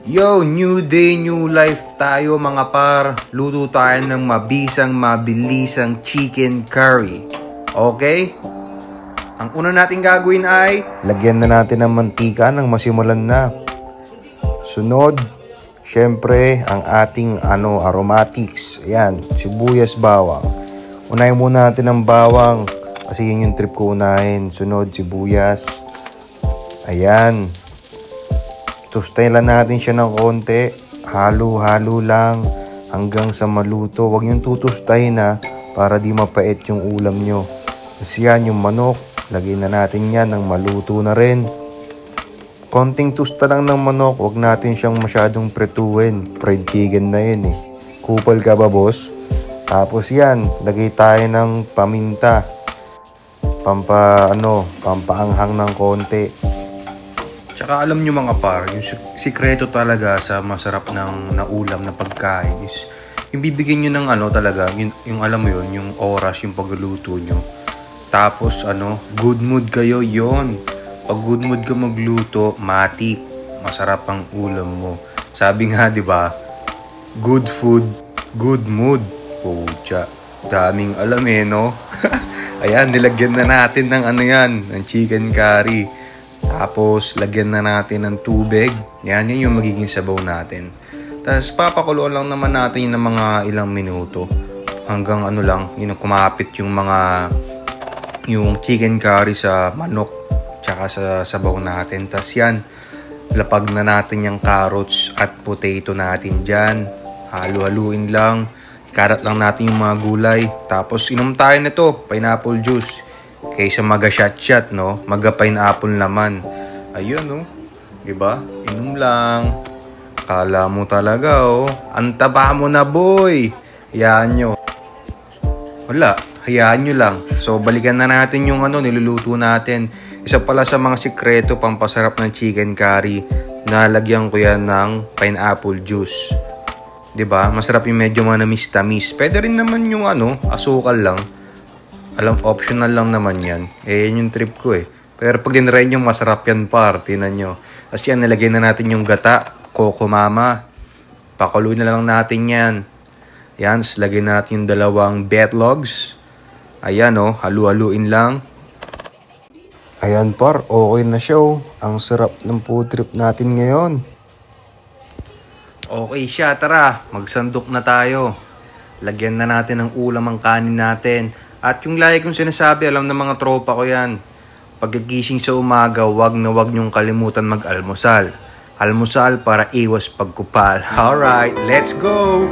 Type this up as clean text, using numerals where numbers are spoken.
Yo, new day, new life tayo mga par. Luto tayo ng mabilisang chicken curry. Okay? Ang una natin gagawin ay lagyan na natin ng mantika ng masimulan na. Sunod, syempre, ang ating aromatics. Ayan, sibuyas, bawang. Unahin muna natin ang bawang kasi yun yung trip ko unahin. Sunod, sibuyas. Ayan. Tustayin lang natin siya ng konti. Halo-halo lang hanggang sa maluto. Huwag yung tutustahin para di mapait yung ulam nyo. Kasi yan yung manok. Lagyan na natin yan ng maluto na rin. Konting tusta lang ng manok. Huwag natin siyang masyadong pretuin. Fried chicken na yun eh. Kupal ka ba, boss? Tapos yan, lagay tayo ng paminta. Pampaanghang ng konti. Tsaka alam nyo mga par, yung sikreto talaga sa masarap ng naulam na pagkain is yung bibigyan nyo ng talaga, yung alam mo yun, yung oras, yung pagluluto nyo. Tapos good mood kayo yon. Pag good mood ka magluto, matik, masarap ang ulam mo. Sabi nga, di ba? Good food, good mood. Pucha, daming alam no? Ayan, nilagyan na natin ng ng chicken curry. Tapos, lagyan na natin ng tubig. Yan yung magiging sabaw natin. Tapos, papakuluan lang naman natin ng mga ilang minuto. Hanggang yung kumapit yung chicken curry sa manok. Tsaka sa sabaw natin. Tapos yan, lapag na natin yung carrots at potato natin dyan. Halu-haluin lang. Ikarat lang natin yung mga gulay. Tapos, inom tayo nito, pineapple juice. Kaysa maga-shot-shot, maga-pineapple naman. Ayun, diba? Inom lang. Kala mo talaga, ang taba mo na, boy. Hayaan nyo. Wala, hayaan nyo lang. So, balikan na natin yung niluluto natin. Isa pala sa mga sikreto pampasarap ng chicken curry, nalagyan ko yan ng pineapple juice. Diba? Masarap yung medyo manamis-tamis. Pwede rin naman yung asukal lang. Optional lang naman yan. Yan yung trip ko Pero pag dinry nyo, masarap yan par. Tinan nyo. Tapos yan, nilagay na natin yung gata. Coco Mama. Pakuluin na lang natin yan. Yan, tapos lagay na natin yung dalawang betlogs. Ayan halu-haluin lang. Ayan par, okay na siya Ang sarap ng food trip natin ngayon. Okay siya, tara. Magsandok na tayo. Lagyan na natin ng ulam ang kanin natin. At yung lagi kong sinasabi, alam ng mga tropa ko yan. Pagkagising sa umaga, wag nyong kalimutan mag-almusal. Almusal para iwas pagkupal. Alright, let's go!